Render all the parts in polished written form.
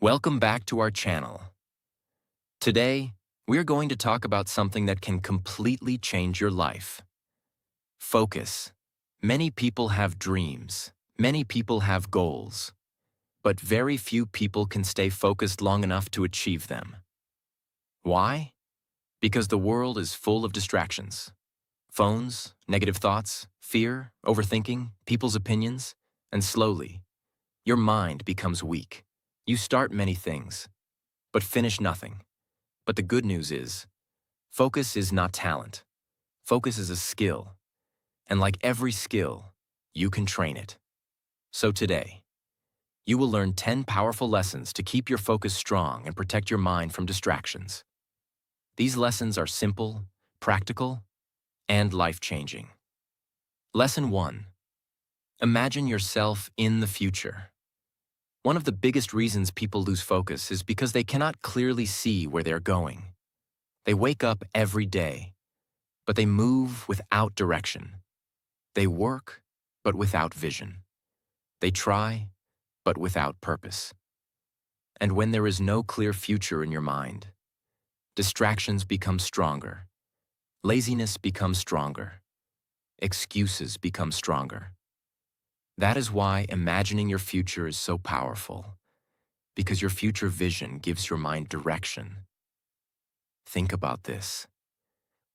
Welcome back to our channel. Today, we're going to talk about something that can completely change your life. Focus. Many people have dreams. Many people have goals. But very few people can stay focused long enough to achieve them. Why? Because the world is full of distractions. Phones, negative thoughts, fear, overthinking, people's opinions, and slowly, your mind becomes weak. You start many things, but finish nothing. But the good news is, focus is not talent. Focus is a skill. And like every skill, you can train it. So today, you will learn 10 powerful lessons to keep your focus strong and protect your mind from distractions. These lessons are simple, practical, and life-changing. Lesson 1. Imagine yourself in the future. One of the biggest reasons people lose focus is because they cannot clearly see where they're going. They wake up every day, but they move without direction. They work, but without vision. They try, but without purpose. And when there is no clear future in your mind, distractions become stronger. Laziness becomes stronger. Excuses become stronger. That is why imagining your future is so powerful, because your future vision gives your mind direction. Think about this.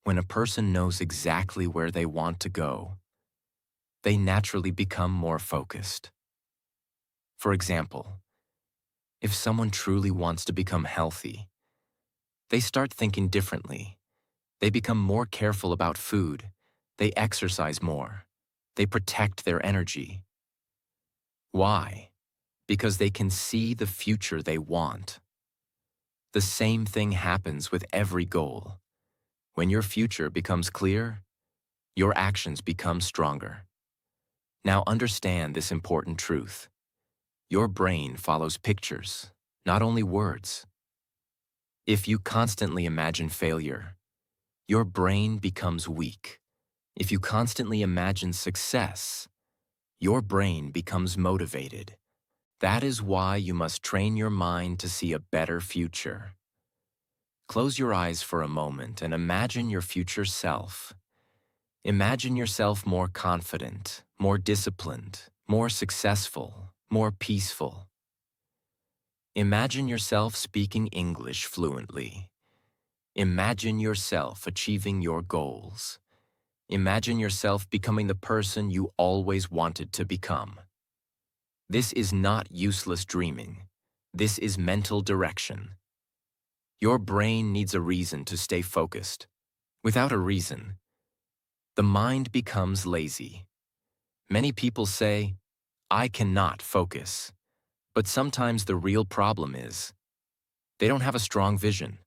When a person knows exactly where they want to go, they naturally become more focused. For example, if someone truly wants to become healthy, they start thinking differently. They become more careful about food. They exercise more. They protect their energy. Why? Because they can see the future they want. The same thing happens with every goal. When your future becomes clear, your actions become stronger. Now understand this important truth. Your brain follows pictures, not only words. If you constantly imagine failure, your brain becomes weak. If you constantly imagine success, your brain becomes motivated. That is why you must train your mind to see a better future. Close your eyes for a moment and imagine your future self. Imagine yourself more confident, more disciplined, more successful, more peaceful. Imagine yourself speaking English fluently. Imagine yourself achieving your goals. Imagine yourself becoming the person you always wanted to become. This is not useless dreaming. This is mental direction. Your brain needs a reason to stay focused. Without a reason, the mind becomes lazy. Many people say, "I cannot focus." But sometimes the real problem is, they don't have a strong vision.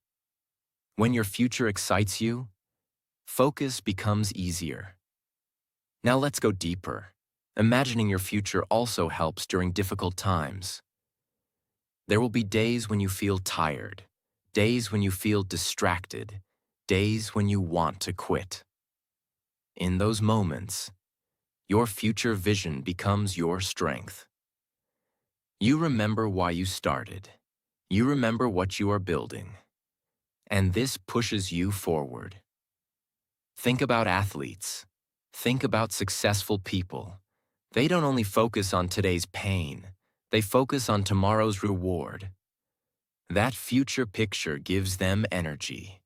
When your future excites you, focus becomes easier. Now let's go deeper. Imagining your future also helps during difficult times. There will be days when you feel tired, days when you feel distracted, days when you want to quit. In those moments, your future vision becomes your strength. You remember why you started. You remember what you are building. And this pushes you forward. Think about athletes. Think about successful people. They don't only focus on today's pain, they focus on tomorrow's reward. That future picture gives them energy.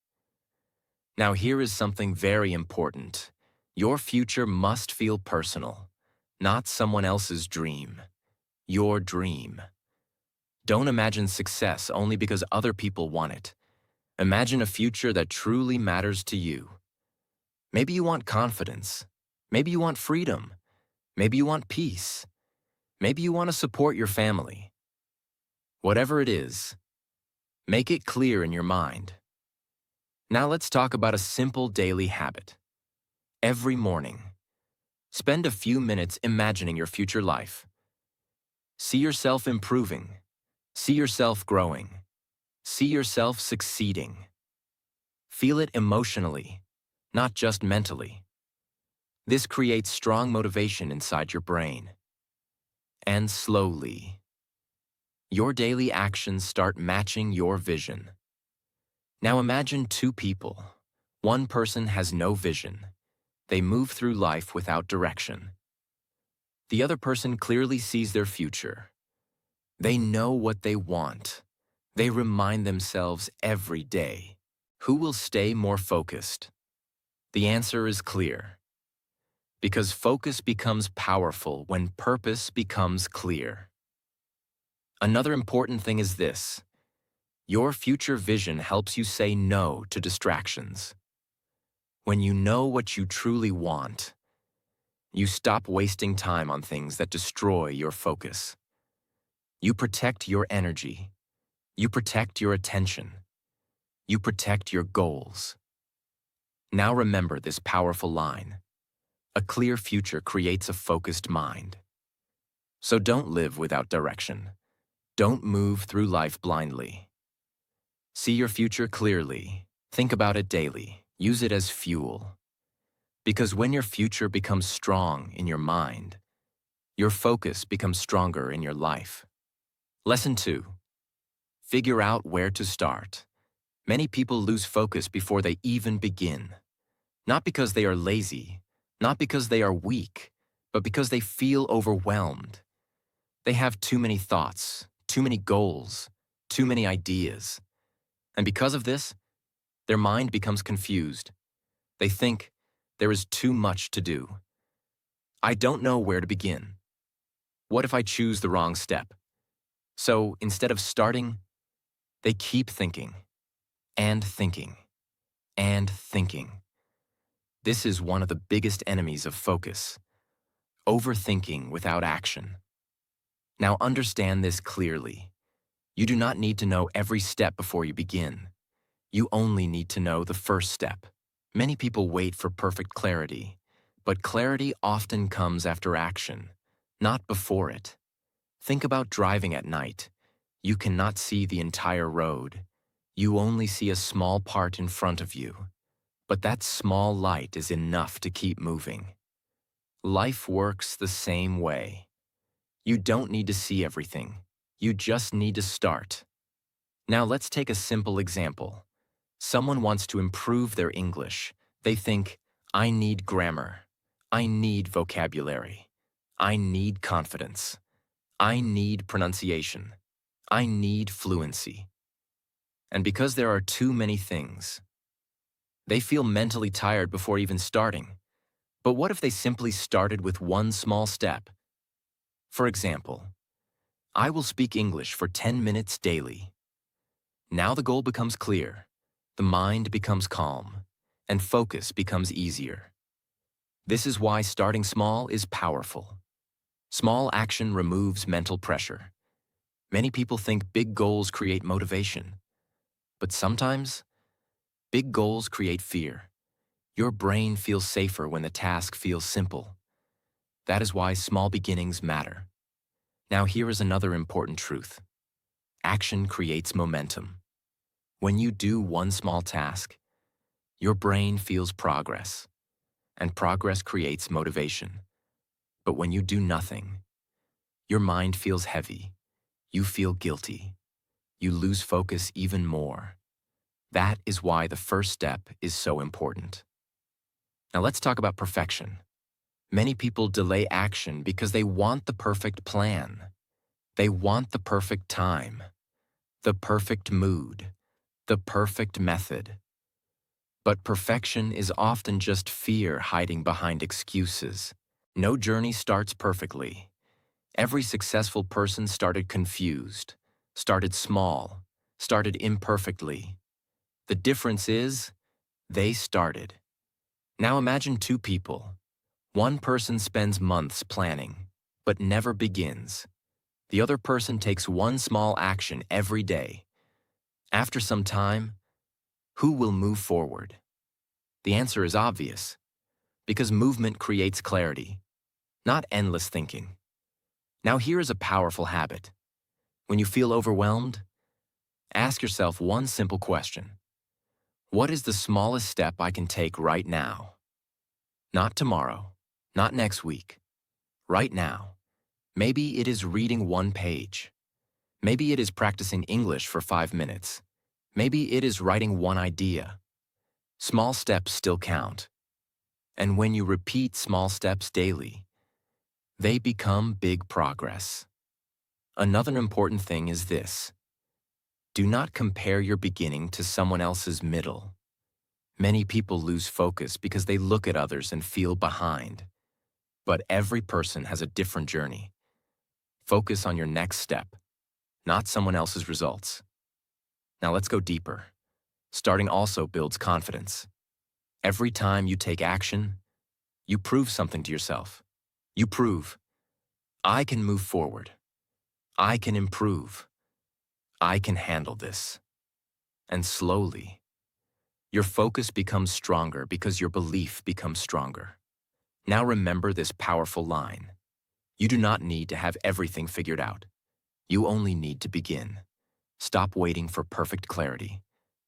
Now here is something very important. Your future must feel personal, not someone else's dream. Your dream. Don't imagine success only because other people want it. Imagine a future that truly matters to you. Maybe you want confidence. Maybe you want freedom. Maybe you want peace. Maybe you want to support your family. Whatever it is, make it clear in your mind. Now let's talk about a simple daily habit. Every morning, spend a few minutes imagining your future life. See yourself improving. See yourself growing. See yourself succeeding. Feel it emotionally, not just mentally. This creates strong motivation inside your brain. And slowly, Your daily actions start matching your vision. Now imagine two people. One person has no vision. They move through life without direction. The other person clearly sees their future. They know what they want. They remind themselves every day. Who will stay more focused? The answer is clear. Because focus becomes powerful when purpose becomes clear. Another important thing is this. Your future vision helps you say no to distractions. When you know what you truly want, you stop wasting time on things that destroy your focus. You protect your energy. You protect your attention. You protect your goals. Now remember this powerful line. A clear future creates a focused mind. So don't live without direction. Don't move through life blindly. See your future clearly. Think about it daily. Use it as fuel. Because when your future becomes strong in your mind, your focus becomes stronger in your life. Lesson 2. Figure out where to start. Many people lose focus before they even begin. Not because they are lazy, not because they are weak, but because they feel overwhelmed. They have too many thoughts, too many goals, too many ideas. And because of this, their mind becomes confused. They think, there is too much to do. I don't know where to begin. What if I choose the wrong step? So instead of starting, they keep thinking, and thinking, and thinking. This is one of the biggest enemies of focus. Overthinking without action. Now understand this clearly. You do not need to know every step before you begin. You only need to know the first step. Many people wait for perfect clarity, but clarity often comes after action, not before it. Think about driving at night. You cannot see the entire road. You only see a small part in front of you. But that small light is enough to keep moving. Life works the same way. You don't need to see everything. You just need to start. Now let's take a simple example. Someone wants to improve their English. They think, I need grammar. I need vocabulary. I need confidence. I need pronunciation. I need fluency. And because there are too many things, they feel mentally tired before even starting. But what if they simply started with one small step? For example, I will speak English for 10 minutes daily. Now the goal becomes clear, the mind becomes calm, and focus becomes easier. This is why starting small is powerful. Small action removes mental pressure. Many people think big goals create motivation. But sometimes, big goals create fear. Your brain feels safer when the task feels simple. That is why small beginnings matter. Now here is another important truth. Action creates momentum. When you do one small task, your brain feels progress, and progress creates motivation. But when you do nothing, your mind feels heavy, you feel guilty, you lose focus even more. That is why the first step is so important. Now let's talk about perfection. Many people delay action because they want the perfect plan. They want the perfect time, the perfect mood, the perfect method. But perfection is often just fear hiding behind excuses. No journey starts perfectly. Every successful person started confused, started small, started imperfectly. The difference is, they started. Now imagine two people. One person spends months planning, but never begins. The other person takes one small action every day. After some time, who will move forward? The answer is obvious, because movement creates clarity, not endless thinking. Now here is a powerful habit. When you feel overwhelmed, ask yourself one simple question. What is the smallest step I can take right now? Not tomorrow, not next week. Right now. Maybe it is reading one page. Maybe it is practicing English for 5 minutes. Maybe it is writing one idea. Small steps still count. And when you repeat small steps daily, they become big progress. Another important thing is this. Do not compare your beginning to someone else's middle. Many people lose focus because they look at others and feel behind. But every person has a different journey. Focus on your next step, not someone else's results. Now let's go deeper. Starting also builds confidence. Every time you take action, you prove something to yourself. You prove, I can move forward. I can improve. I can handle this. And slowly, your focus becomes stronger because your belief becomes stronger. Now remember this powerful line. You do not need to have everything figured out. You only need to begin. Stop waiting for perfect clarity.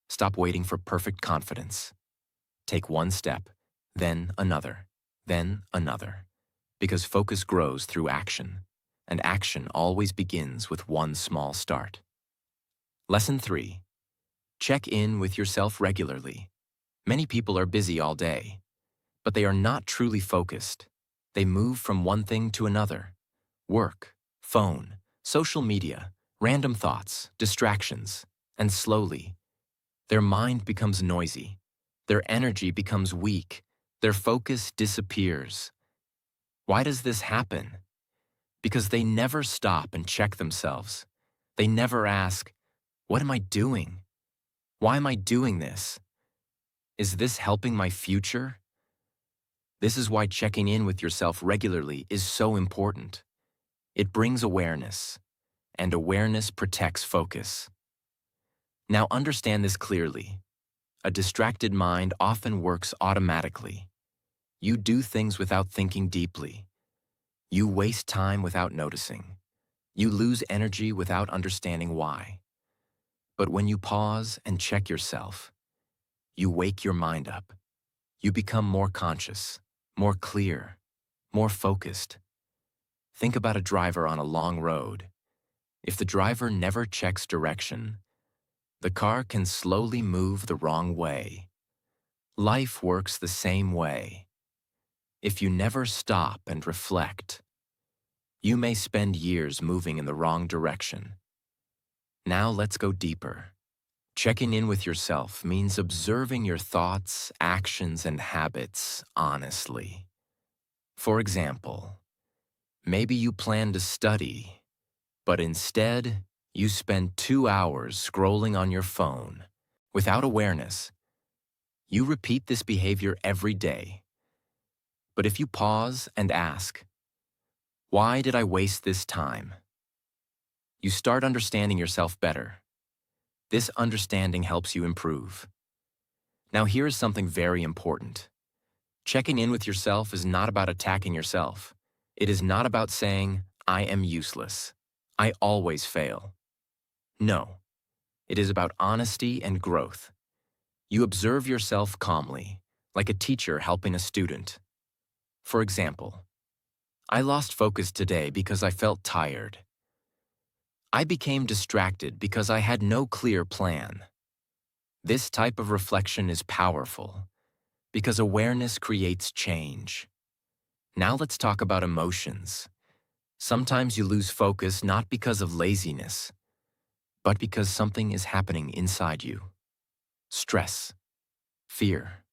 Stop waiting for perfect confidence. Take one step, then another, then another. Because focus grows through action, and action always begins with one small start. Lesson 3. Check in with yourself regularly. Many people are busy all day, but they are not truly focused. They move from one thing to another. Work, phone, social media, random thoughts, distractions, and slowly, their mind becomes noisy. Their energy becomes weak. Their focus disappears. Why does this happen? Because they never stop and check themselves. They never ask, what am I doing? Why am I doing this? Is this helping my future? This is why checking in with yourself regularly is so important. It brings awareness, and awareness protects focus. Now understand this clearly. A distracted mind often works automatically. You do things without thinking deeply. You waste time without noticing. You lose energy without understanding why. But when you pause and check yourself, you wake your mind up. You become more conscious, more clear, more focused. Think about a driver on a long road. If the driver never checks direction, the car can slowly move the wrong way. Life works the same way. If you never stop and reflect, you may spend years moving in the wrong direction. Now let's go deeper. Checking in with yourself means observing your thoughts, actions, and habits honestly. For example, maybe you plan to study, but instead, you spend 2 hours scrolling on your phone. Without awareness, you repeat this behavior every day. But if you pause and ask, why did I waste this time? You start understanding yourself better. This understanding helps you improve. Now here is something very important. Checking in with yourself is not about attacking yourself. It is not about saying, I am useless. I always fail. No, it is about honesty and growth. You observe yourself calmly, like a teacher helping a student. For example, I lost focus today because I felt tired. I became distracted because I had no clear plan. This type of reflection is powerful because awareness creates change. Now let's talk about emotions. Sometimes you lose focus not because of laziness, but because something is happening inside you. Stress, fear,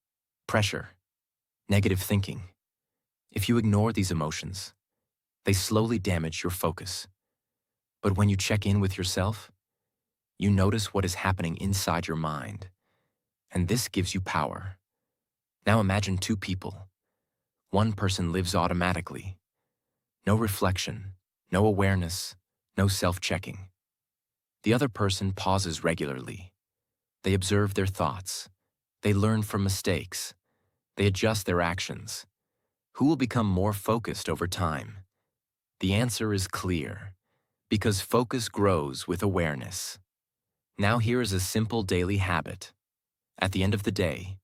pressure, negative thinking. If you ignore these emotions, they slowly damage your focus. But when you check in with yourself, you notice what is happening inside your mind, and this gives you power. Now imagine two people. One person lives automatically. No reflection, no awareness, no self-checking. The other person pauses regularly. They observe their thoughts. They learn from mistakes. They adjust their actions. Who will become more focused over time? The answer is clear, because focus grows with awareness. Now here is a simple daily habit. At the end of the day,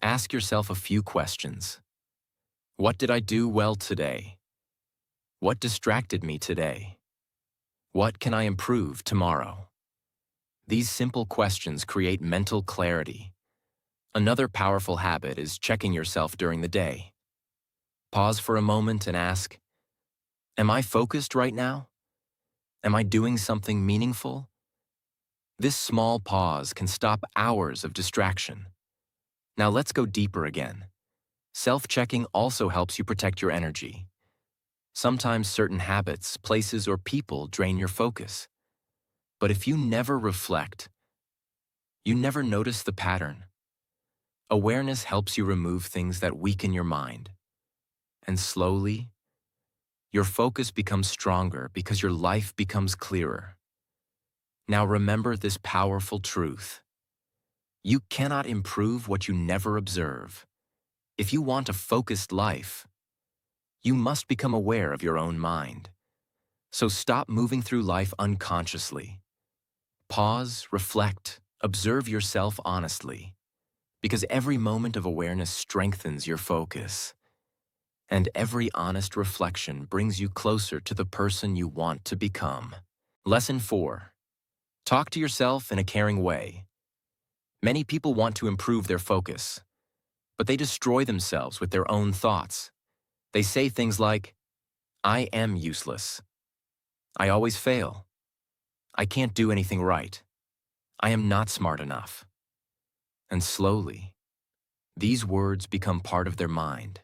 ask yourself a few questions. What did I do well today? What distracted me today? What can I improve tomorrow? These simple questions create mental clarity. Another powerful habit is checking yourself during the day. Pause for a moment and ask, am I focused right now? Am I doing something meaningful? This small pause can stop hours of distraction. Now let's go deeper again. Self-checking also helps you protect your energy. Sometimes certain habits, places, or people drain your focus. But if you never reflect, you never notice the pattern. Awareness helps you remove things that weaken your mind. And slowly, your focus becomes stronger because your life becomes clearer. Now remember this powerful truth. You cannot improve what you never observe. If you want a focused life, you must become aware of your own mind. So stop moving through life unconsciously. Pause, reflect, observe yourself honestly, because every moment of awareness strengthens your focus. And every honest reflection brings you closer to the person you want to become. Lesson 4. Talk to yourself in a caring way. Many people want to improve their focus, but they destroy themselves with their own thoughts. They say things like, I am useless. I always fail. I can't do anything right. I am not smart enough. And slowly, these words become part of their mind.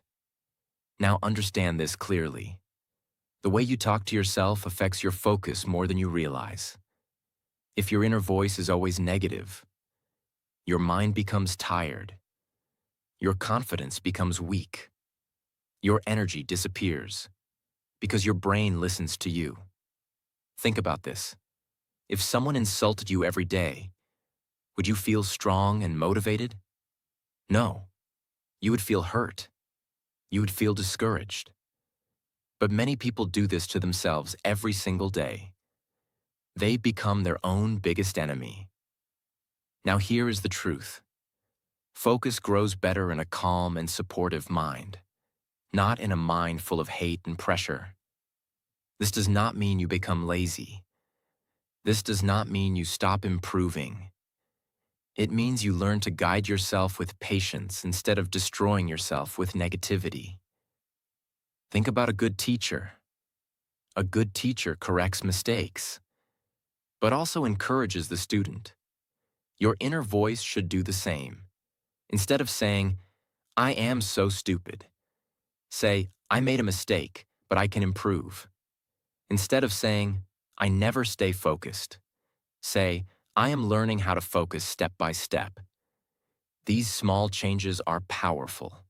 Now understand this clearly. The way you talk to yourself affects your focus more than you realize. If your inner voice is always negative, your mind becomes tired. Your confidence becomes weak. Your energy disappears because your brain listens to you. Think about this. If someone insulted you every day, would you feel strong and motivated? No. You would feel hurt. You would feel discouraged. But many people do this to themselves every single day. They become their own biggest enemy. Now here is the truth. Focus grows better in a calm and supportive mind, not in a mind full of hate and pressure. This does not mean you become lazy. This does not mean you stop improving. It means you learn to guide yourself with patience instead of destroying yourself with negativity. Think about a good teacher. A good teacher corrects mistakes, but also encourages the student. Your inner voice should do the same. Instead of saying, I am so stupid, say, I made a mistake, but I can improve. Instead of saying, I never stay focused, say, I am learning how to focus step by step. These small changes are powerful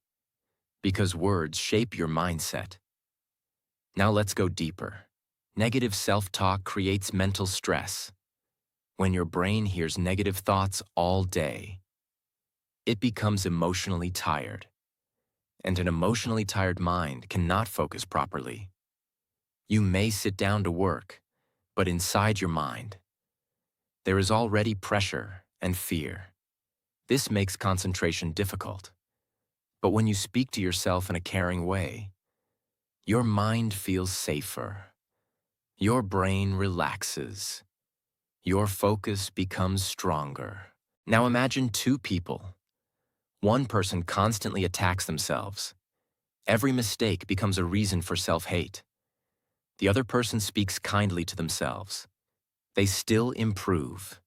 because words shape your mindset. Now let's go deeper. Negative self-talk creates mental stress. When your brain hears negative thoughts all day, it becomes emotionally tired. And an emotionally tired mind cannot focus properly. You may sit down to work, but inside your mind, there is already pressure and fear. This makes concentration difficult. But when you speak to yourself in a caring way, your mind feels safer. Your brain relaxes. Your focus becomes stronger. Now imagine two people. One person constantly attacks themselves. Every mistake becomes a reason for self-hate. The other person speaks kindly to themselves. They still improve.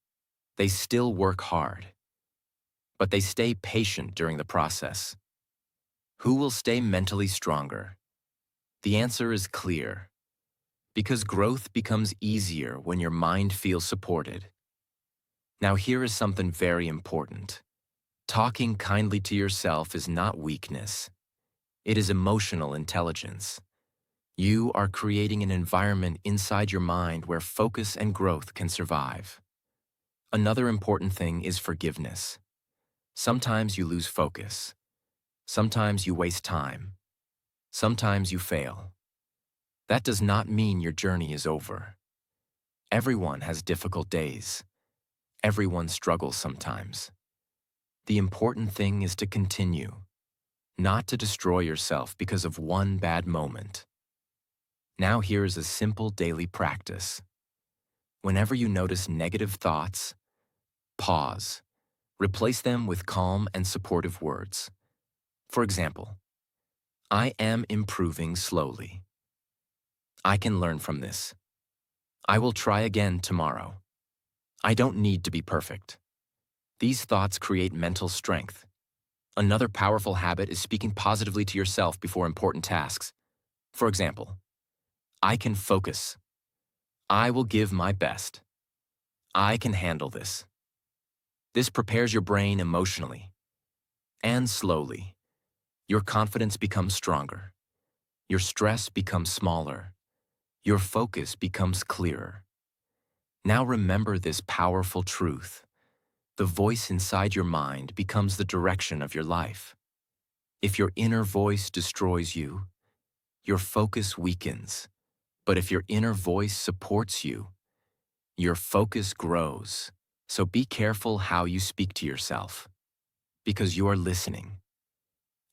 They still work hard. But they stay patient during the process. Who will stay mentally stronger? The answer is clear. Because growth becomes easier when your mind feels supported. Now here is something very important. Talking kindly to yourself is not weakness. It is emotional intelligence. You are creating an environment inside your mind where focus and growth can survive. Another important thing is forgiveness. Sometimes you lose focus. Sometimes you waste time. Sometimes you fail. That does not mean your journey is over. Everyone has difficult days. Everyone struggles sometimes. The important thing is to continue, not to destroy yourself because of one bad moment. Now here is a simple daily practice. Whenever you notice negative thoughts, pause. Replace them with calm and supportive words. For example, I am improving slowly. I can learn from this. I will try again tomorrow. I don't need to be perfect. These thoughts create mental strength. Another powerful habit is speaking positively to yourself before important tasks. For example, I can focus. I will give my best. I can handle this. This prepares your brain emotionally. And slowly, your confidence becomes stronger. Your stress becomes smaller. Your focus becomes clearer. Now remember this powerful truth. The voice inside your mind becomes the direction of your life. If your inner voice destroys you, your focus weakens. But if your inner voice supports you, your focus grows. So be careful how you speak to yourself, because you are listening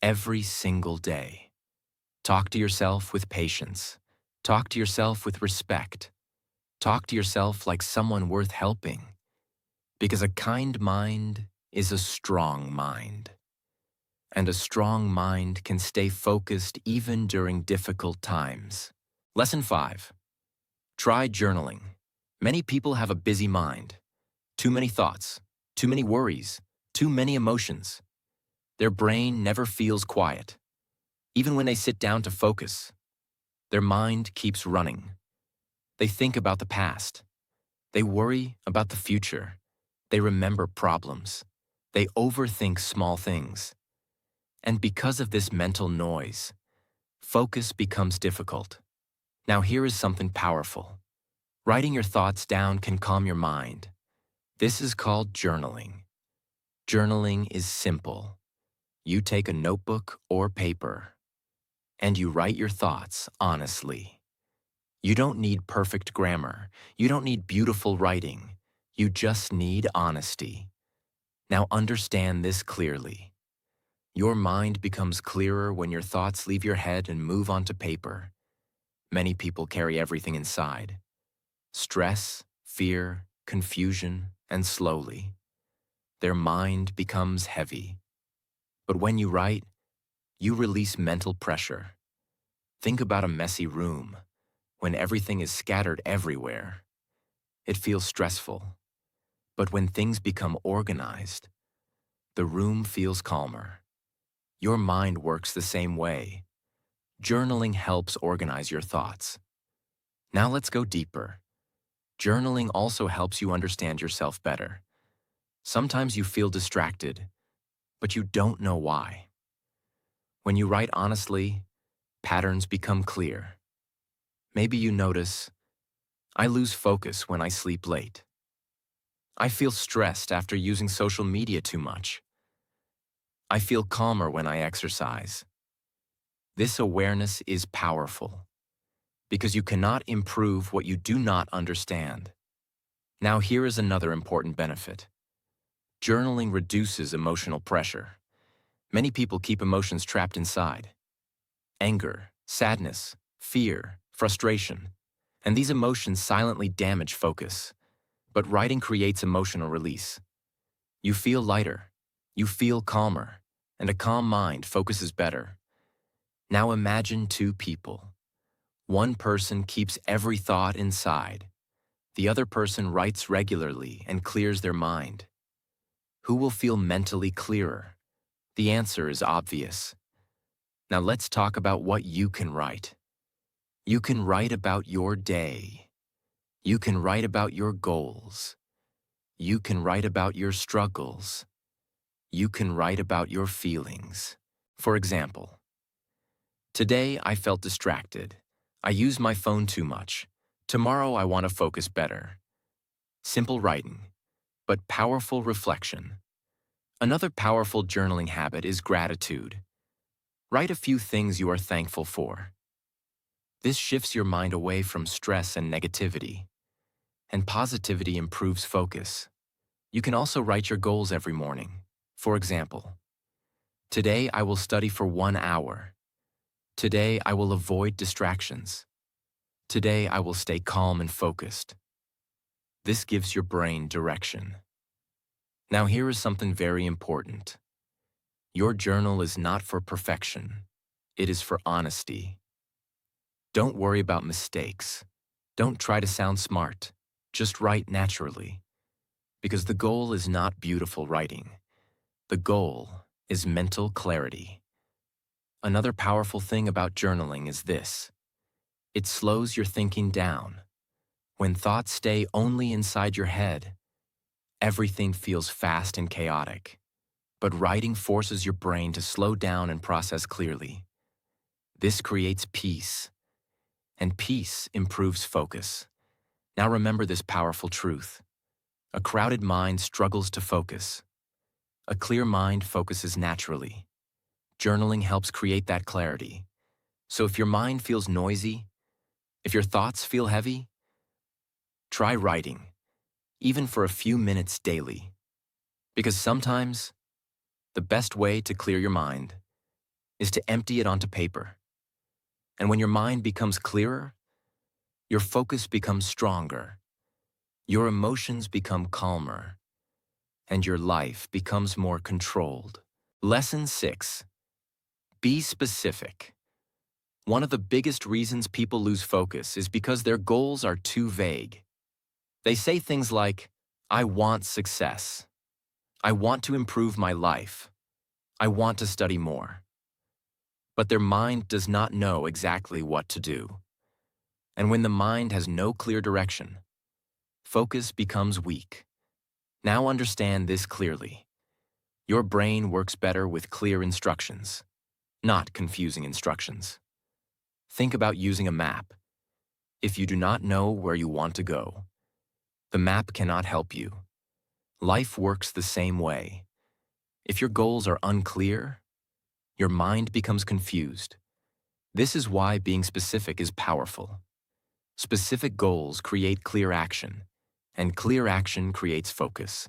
every single day. Talk to yourself with patience. Talk to yourself with respect. Talk to yourself like someone worth helping, because a kind mind is a strong mind. And a strong mind can stay focused even during difficult times. Lesson 5. Try journaling. Many people have a busy mind. Too many thoughts, too many worries, too many emotions. Their brain never feels quiet. Even when they sit down to focus, their mind keeps running. They think about the past. They worry about the future. They remember problems. They overthink small things. And because of this mental noise, focus becomes difficult. Now here is something powerful. Writing your thoughts down can calm your mind. This is called journaling. Journaling is simple. You take a notebook or paper, and you write your thoughts honestly. You don't need perfect grammar. You don't need beautiful writing. You just need honesty. Now understand this clearly. Your mind becomes clearer when your thoughts leave your head and move onto paper. Many people carry everything inside: stress, fear, confusion, and slowly, their mind becomes heavy. But when you write, you release mental pressure. Think about a messy room. When everything is scattered everywhere, it feels stressful. But when things become organized, the room feels calmer. Your mind works the same way. Journaling helps organize your thoughts. Now let's go deeper. Journaling also helps you understand yourself better. Sometimes you feel distracted, but you don't know why. When you write honestly, patterns become clear. Maybe you notice, I lose focus when I sleep late. I feel stressed after using social media too much. I feel calmer when I exercise. This awareness is powerful, because you cannot improve what you do not understand. Now here is another important benefit. Journaling reduces emotional pressure. Many people keep emotions trapped inside: anger, sadness, fear, frustration. And these emotions silently damage focus. But writing creates emotional release. You feel lighter, you feel calmer, and a calm mind focuses better. Now imagine two people. One person keeps every thought inside. The other person writes regularly and clears their mind. Who will feel mentally clearer? The answer is obvious. Now let's talk about what you can write. You can write about your day. You can write about your goals. You can write about your struggles. You can write about your feelings. For example, today I felt distracted. I used my phone too much. Tomorrow I want to focus better. Simple writing, but powerful reflection. Another powerful journaling habit is gratitude. Write a few things you are thankful for. This shifts your mind away from stress and negativity, and positivity improves focus. You can also write your goals every morning. For example, today I will study for 1 hour. Today I will avoid distractions. Today I will stay calm and focused. This gives your brain direction. Now here is something very important. Your journal is not for perfection. It is for honesty. Don't worry about mistakes. Don't try to sound smart. Just write naturally. Because the goal is not beautiful writing. The goal is mental clarity. Another powerful thing about journaling is this. It slows your thinking down. When thoughts stay only inside your head, everything feels fast and chaotic. But writing forces your brain to slow down and process clearly. This creates peace, and peace improves focus. Now remember this powerful truth. A crowded mind struggles to focus. A clear mind focuses naturally. Journaling helps create that clarity. So if your mind feels noisy, if your thoughts feel heavy, try writing, even for a few minutes daily. Because sometimes, the best way to clear your mind is to empty it onto paper. And when your mind becomes clearer, your focus becomes stronger, your emotions become calmer, and your life becomes more controlled. Lesson 6. Be specific. One of the biggest reasons people lose focus is because their goals are too vague. They say things like, I want success. I want to improve my life. I want to study more. But their mind does not know exactly what to do. And when the mind has no clear direction, focus becomes weak. Now understand this clearly. Your brain works better with clear instructions, not confusing instructions. Think about using a map. If you do not know where you want to go, the map cannot help you. Life works the same way. If your goals are unclear, your mind becomes confused. This is why being specific is powerful. Specific goals create clear action, and clear action creates focus.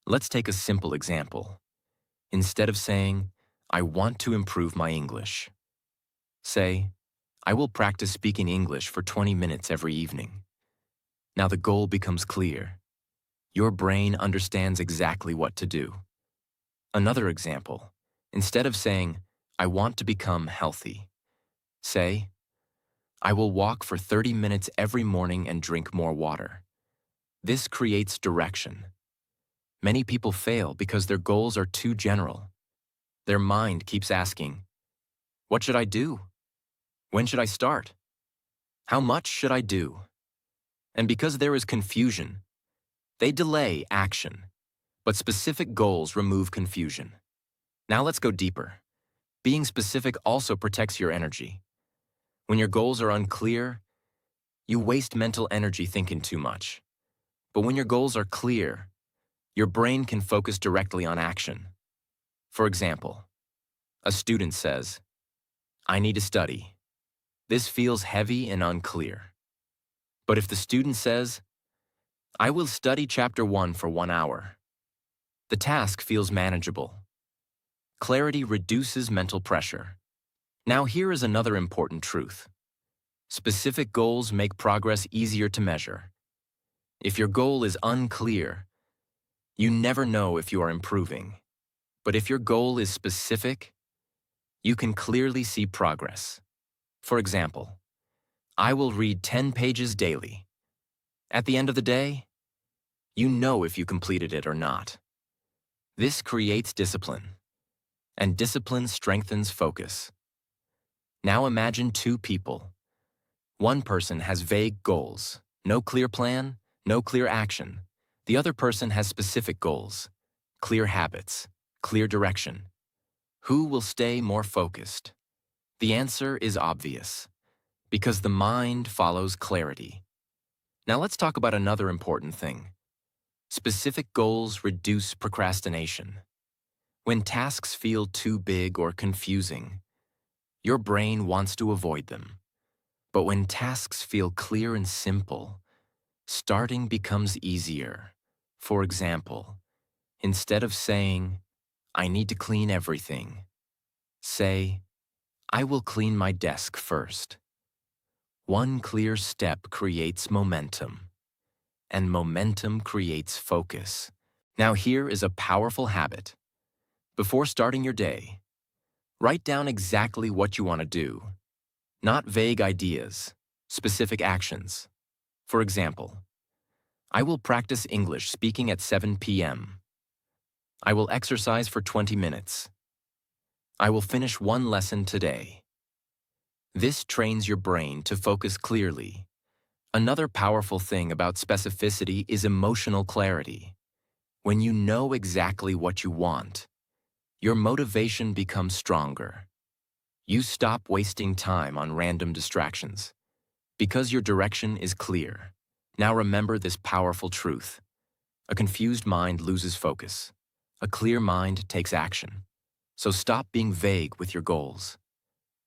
Let's take a simple example. Instead of saying, I want to improve my English, say, I will practice speaking English for 20 minutes every evening. Now the goal becomes clear. Your brain understands exactly what to do. Another example. Instead of saying, I want to become healthy, say, I will walk for 30 minutes every morning and drink more water. This creates direction. Many people fail because their goals are too general. Their mind keeps asking, what should I do? When should I start? How much should I do? And because there is confusion, they delay action. But specific goals remove confusion. Now let's go deeper. Being specific also protects your energy. When your goals are unclear, you waste mental energy thinking too much. But when your goals are clear, your brain can focus directly on action. For example, a student says, I need to study. This feels heavy and unclear. But if the student says, I will study chapter 1 for 1 hour, the task feels manageable. Clarity reduces mental pressure. Now here is another important truth. Specific goals make progress easier to measure. If your goal is unclear, you never know if you are improving. But if your goal is specific, you can clearly see progress. For example, I will read 10 pages daily. At the end of the day, you know if you completed it or not. This creates discipline, and discipline strengthens focus. Now imagine two people. One person has vague goals, no clear plan, no clear action. The other person has specific goals, clear habits, clear direction. Who will stay more focused? The answer is obvious, because the mind follows clarity. Now let's talk about another important thing. Specific goals reduce procrastination. When tasks feel too big or confusing, your brain wants to avoid them. But when tasks feel clear and simple, starting becomes easier. For example, instead of saying, I need to clean everything, say, I will clean my desk first. One clear step creates momentum. and momentum creates focus. Now here is a powerful habit. Before starting your day, write down exactly what you want to do, not vague ideas, specific actions. For example, I will practice English speaking at 7 p.m. I will exercise for 20 minutes. I will finish one lesson today. This trains your brain to focus clearly. Another powerful thing about specificity is emotional clarity. When you know exactly what you want, your motivation becomes stronger. You stop wasting time on random distractions because your direction is clear. Now remember this powerful truth. A confused mind loses focus. A clear mind takes action. So stop being vague with your goals.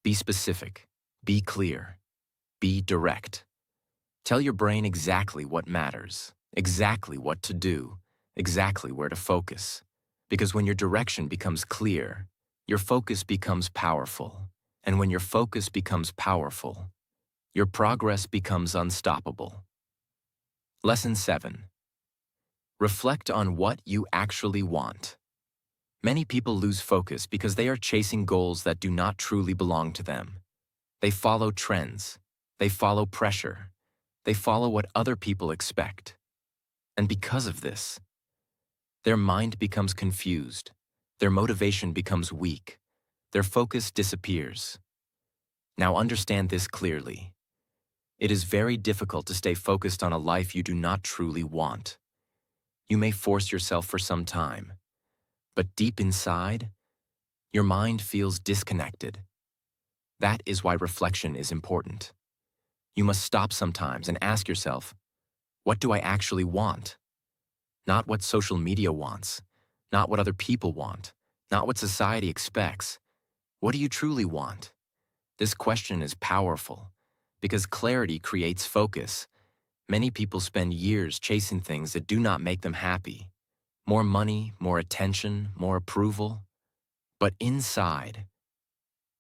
Be specific, be clear, be direct. Tell your brain exactly what matters, exactly what to do, exactly where to focus. Because when your direction becomes clear, your focus becomes powerful. And when your focus becomes powerful, your progress becomes unstoppable. Lesson 7. Reflect on what you actually want. Many people lose focus because they are chasing goals that do not truly belong to them. They follow trends. They follow pressure. They follow what other people expect. And because of this, their mind becomes confused. Their motivation becomes weak. Their focus disappears. Now understand this clearly. It is very difficult to stay focused on a life you do not truly want. You may force yourself for some time, but deep inside, your mind feels disconnected. That is why reflection is important. You must stop sometimes and ask yourself, what do I actually want? Not what social media wants, not what other people want, not what society expects. What do you truly want? This question is powerful because clarity creates focus. Many people spend years chasing things that do not make them happy. More money, more attention, more approval. But inside,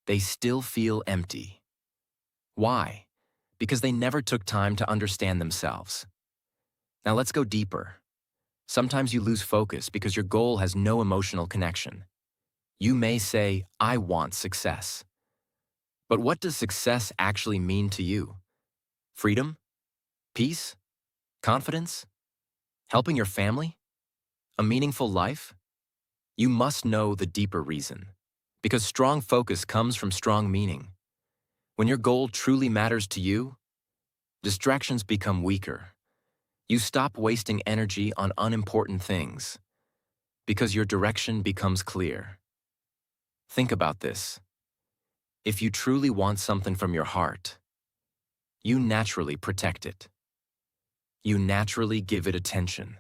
they still feel empty. Why? Because they never took time to understand themselves. Now let's go deeper. Sometimes you lose focus because your goal has no emotional connection. You may say, I want success. But what does success actually mean to you? Freedom? Peace? Confidence? Helping your family? A meaningful life? You must know the deeper reason. Because strong focus comes from strong meaning. When your goal truly matters to you, distractions become weaker. You stop wasting energy on unimportant things because your direction becomes clear. Think about this. If you truly want something from your heart, you naturally protect it. You naturally give it attention.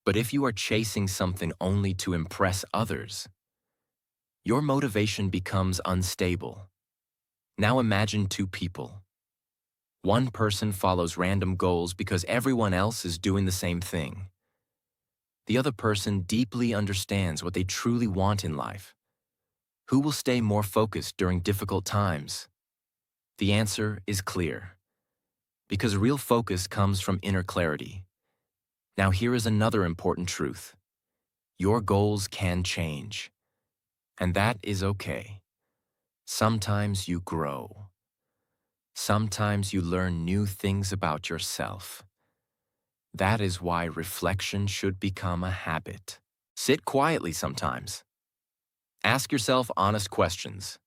But if you are chasing something only to impress others, your motivation becomes unstable. Now imagine two people. One person follows random goals because everyone else is doing the same thing. The other person deeply understands what they truly want in life. Who will stay more focused during difficult times? The answer is clear. Because real focus comes from inner clarity. Now here is another important truth. Your goals can change. And that is okay. Sometimes you grow. Sometimes you learn new things about yourself. That is why reflection should become a habit. Sit quietly sometimes. Ask yourself honest questions.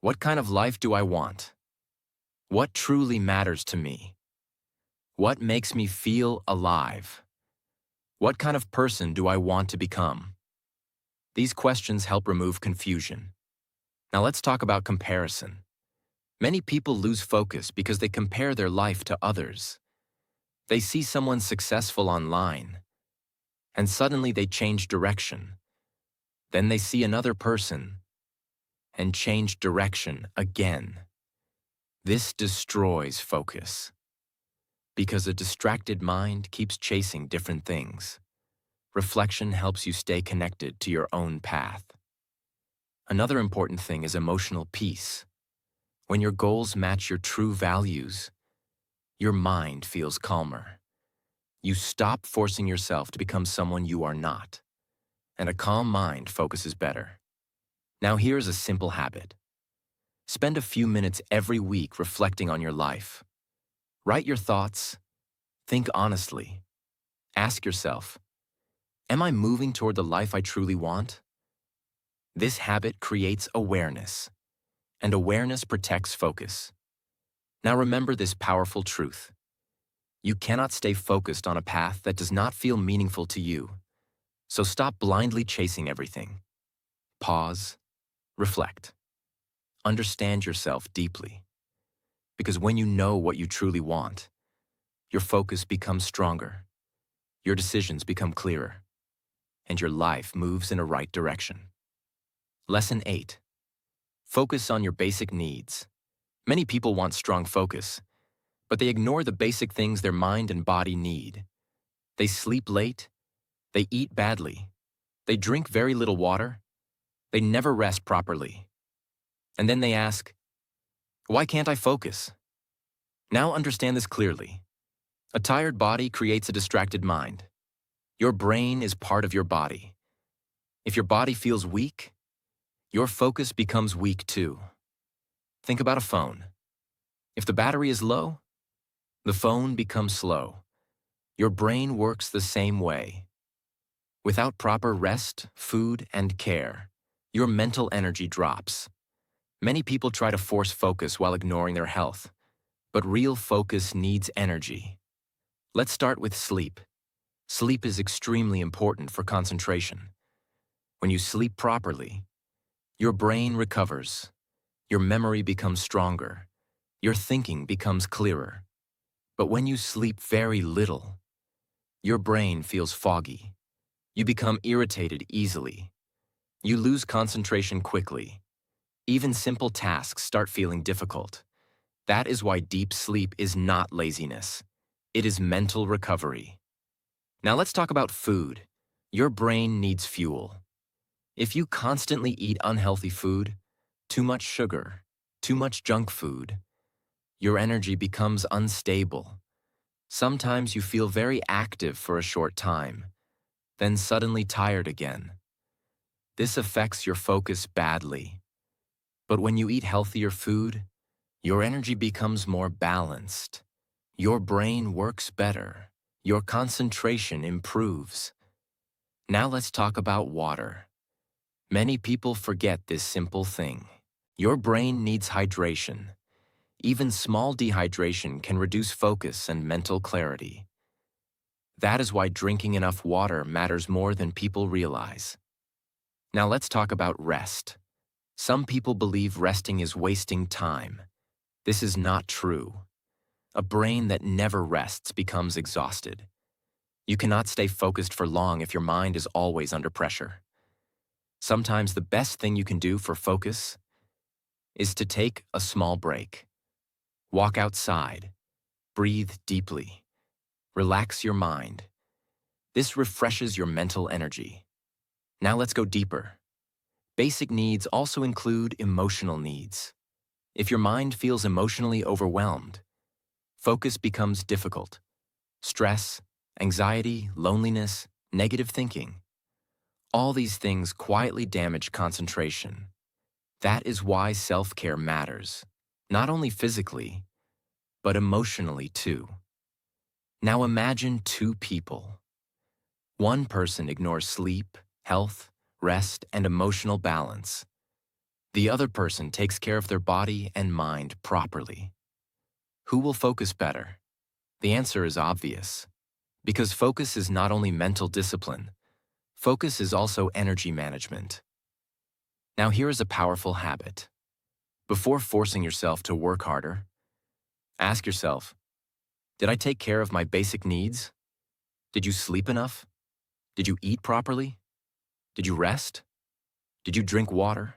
What kind of life do I want? What truly matters to me? What makes me feel alive? What kind of person do I want to become? These questions help remove confusion. Now let's talk about comparison. Many people lose focus because they compare their life to others. They see someone successful online, and suddenly they change direction. Then they see another person, and change direction again. This destroys focus, because a distracted mind keeps chasing different things. Reflection helps you stay connected to your own path. Another important thing is emotional peace. When your goals match your true values, your mind feels calmer. You stop forcing yourself to become someone you are not, and a calm mind focuses better. Now here's a simple habit. Spend a few minutes every week reflecting on your life. Write your thoughts, think honestly. Ask yourself, am I moving toward the life I truly want? This habit creates awareness, and awareness protects focus. Now remember this powerful truth. You cannot stay focused on a path that does not feel meaningful to you. So stop blindly chasing everything. Pause, reflect. Understand yourself deeply. Because when you know what you truly want, your focus becomes stronger, your decisions become clearer, and your life moves in a right direction. Lesson 8. Focus on your basic needs. Many people want strong focus, but they ignore the basic things their mind and body need. They sleep late, they eat badly, they drink very little water, they never rest properly. And then they ask, why can't I focus? Now understand this clearly. A tired body creates a distracted mind. Your brain is part of your body. If your body feels weak, your focus becomes weak too. Think about a phone. If the battery is low, the phone becomes slow. Your brain works the same way. Without proper rest, food, and care, your mental energy drops. Many people try to force focus while ignoring their health, but real focus needs energy. Let's start with sleep. Sleep is extremely important for concentration. When you sleep properly, your brain recovers, your memory becomes stronger, your thinking becomes clearer. But when you sleep very little, your brain feels foggy. You become irritated easily. You lose concentration quickly. Even simple tasks start feeling difficult. That is why deep sleep is not laziness. It is mental recovery. Now let's talk about food. Your brain needs fuel. If you constantly eat unhealthy food, too much sugar, too much junk food, your energy becomes unstable. Sometimes you feel very active for a short time, then suddenly tired again. This affects your focus badly. But when you eat healthier food, your energy becomes more balanced. Your brain works better. Your concentration improves. Now let's talk about water. Many people forget this simple thing. Your brain needs hydration. Even small dehydration can reduce focus and mental clarity. That is why drinking enough water matters more than people realize. Now let's talk about rest. Some people believe resting is wasting time. This is not true. A brain that never rests becomes exhausted. You cannot stay focused for long if your mind is always under pressure. Sometimes the best thing you can do for focus is to take a small break. Walk outside, breathe deeply, relax your mind. This refreshes your mental energy. Now let's go deeper. Basic needs also include emotional needs. If your mind feels emotionally overwhelmed, focus becomes difficult. Stress, anxiety, loneliness, negative thinking. All these things quietly damage concentration. That is why self-care matters, not only physically, but emotionally too. Now imagine two people. One person ignores sleep, health, rest, and emotional balance. The other person takes care of their body and mind properly. Who will focus better? The answer is obvious. Because focus is not only mental discipline, focus is also energy management. Now here is a powerful habit. Before forcing yourself to work harder, ask yourself, did I take care of my basic needs? Did you sleep enough? Did you eat properly? Did you rest? Did you drink water?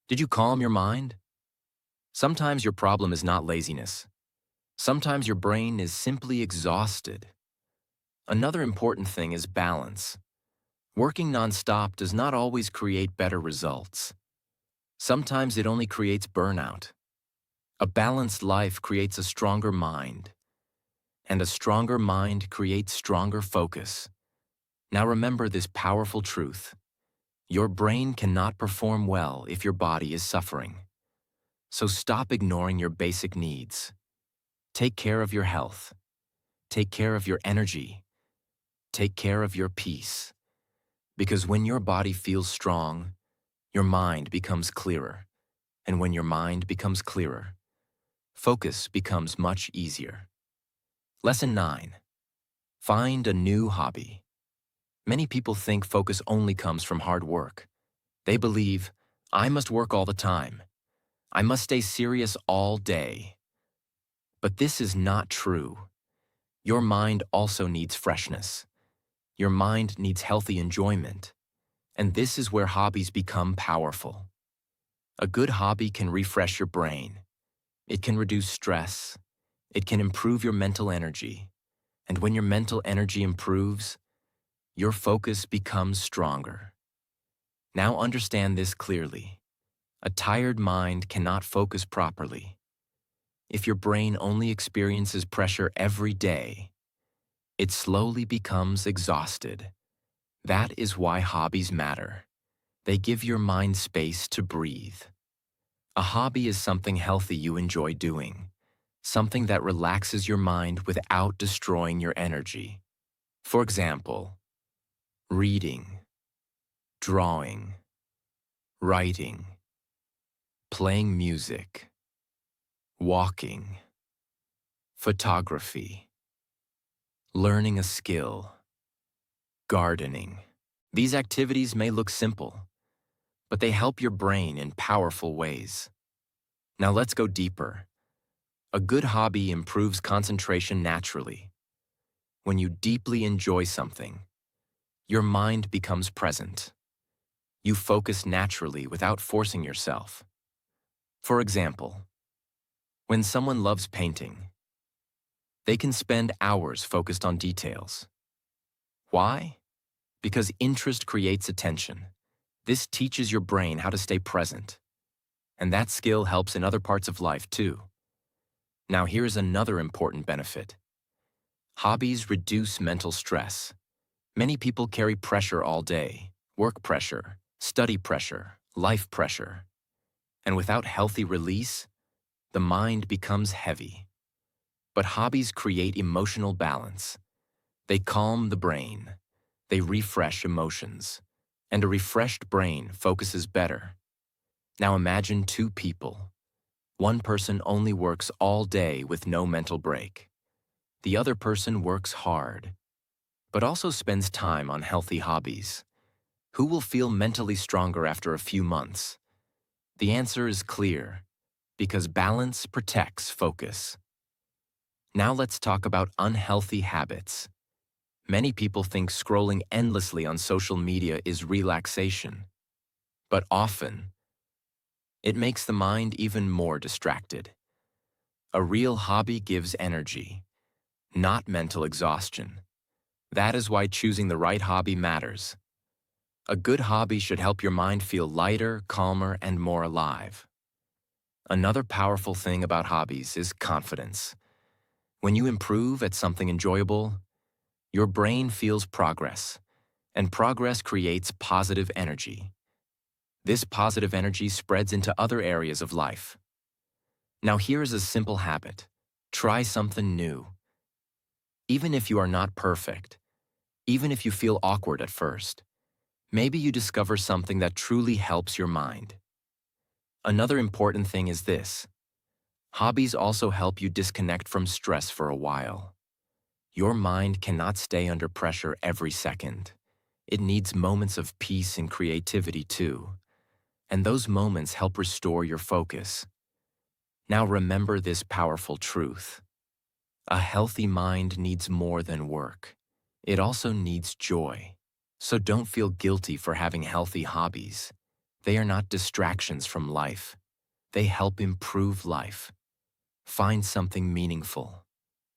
Did you calm your mind? Sometimes your problem is not laziness. Sometimes your brain is simply exhausted. Another important thing is balance. Working nonstop does not always create better results. Sometimes it only creates burnout. A balanced life creates a stronger mind. And a stronger mind creates stronger focus. Now remember this powerful truth. Your brain cannot perform well if your body is suffering. So stop ignoring your basic needs. Take care of your health. Take care of your energy. Take care of your peace. Because when your body feels strong, your mind becomes clearer. And when your mind becomes clearer, focus becomes much easier. Lesson 9. Find a new hobby. Many people think focus only comes from hard work. They believe, I must work all the time. I must stay serious all day. But this is not true. Your mind also needs freshness. Your mind needs healthy enjoyment. And this is where hobbies become powerful. A good hobby can refresh your brain. It can reduce stress. It can improve your mental energy. And when your mental energy improves, your focus becomes stronger. Now understand this clearly. A tired mind cannot focus properly. If your brain only experiences pressure every day, it slowly becomes exhausted. That is why hobbies matter. They give your mind space to breathe. A hobby is something healthy you enjoy doing, something that relaxes your mind without destroying your energy. For example, reading, drawing, writing, playing music, walking, photography, learning a skill, gardening. These activities may look simple, but they help your brain in powerful ways. Now let's go deeper. A good hobby improves concentration naturally. When you deeply enjoy something, your mind becomes present. You focus naturally without forcing yourself. For example, when someone loves painting, they can spend hours focused on details. Why? Because interest creates attention. This teaches your brain how to stay present. And that skill helps in other parts of life too. Now here's another important benefit. Hobbies reduce mental stress. Many people carry pressure all day, work pressure, study pressure, life pressure. And without healthy release, the mind becomes heavy. But hobbies create emotional balance. They calm the brain. They refresh emotions. And a refreshed brain focuses better. Now imagine two people. One person only works all day with no mental break. The other person works hard, but also spends time on healthy hobbies. Who will feel mentally stronger after a few months? The answer is clear, because balance protects focus. Now let's talk about unhealthy habits. Many people think scrolling endlessly on social media is relaxation, but often, it makes the mind even more distracted. A real hobby gives energy, not mental exhaustion. That is why choosing the right hobby matters. A good hobby should help your mind feel lighter, calmer, and more alive. Another powerful thing about hobbies is confidence. When you improve at something enjoyable, your brain feels progress, and progress creates positive energy. This positive energy spreads into other areas of life. Now here is a simple habit. Try something new. Even if you are not perfect, even if you feel awkward at first, maybe you discover something that truly helps your mind. Another important thing is this. Hobbies also help you disconnect from stress for a while. Your mind cannot stay under pressure every second. It needs moments of peace and creativity too. And those moments help restore your focus. Now remember this powerful truth. A healthy mind needs more than work. It also needs joy. So don't feel guilty for having healthy hobbies. They are not distractions from life. They help improve life. Find something meaningful,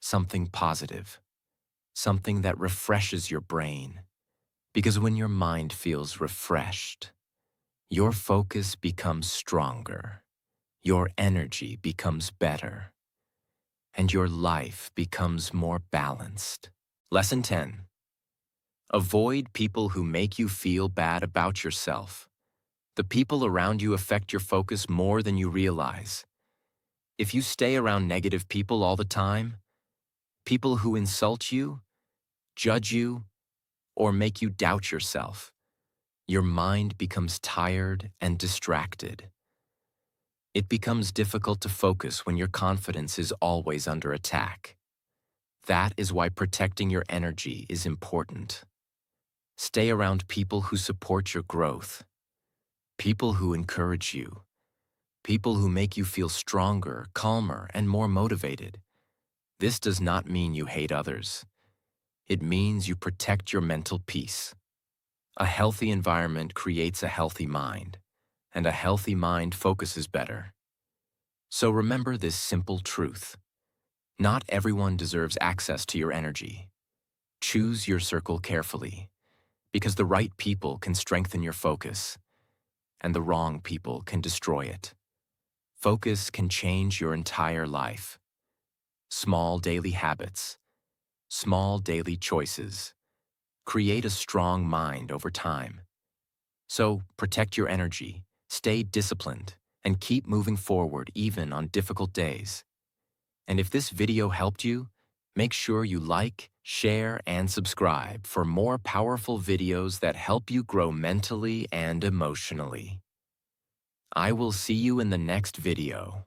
something positive, something that refreshes your brain. Because when your mind feels refreshed, your focus becomes stronger. Your energy becomes better. and your life becomes more balanced. Lesson 10. Avoid people who make you feel bad about yourself. The people around you affect your focus more than you realize. If you stay around negative people all the time, people who insult you, judge you, or make you doubt yourself, your mind becomes tired and distracted. It becomes difficult to focus when your confidence is always under attack. That is why protecting your energy is important. Stay around people who support your growth, people who encourage you, people who make you feel stronger, calmer, and more motivated. This does not mean you hate others. It means you protect your mental peace. A healthy environment creates a healthy mind, and a healthy mind focuses better. So remember this simple truth. Not everyone deserves access to your energy. Choose your circle carefully, because the right people can strengthen your focus, and the wrong people can destroy it. Focus can change your entire life. Small daily habits, small daily choices, create a strong mind over time. So protect your energy, stay disciplined, and keep moving forward even on difficult days. And if this video helped you, make sure you like, share, and subscribe for more powerful videos that help you grow mentally and emotionally. I will see you in the next video.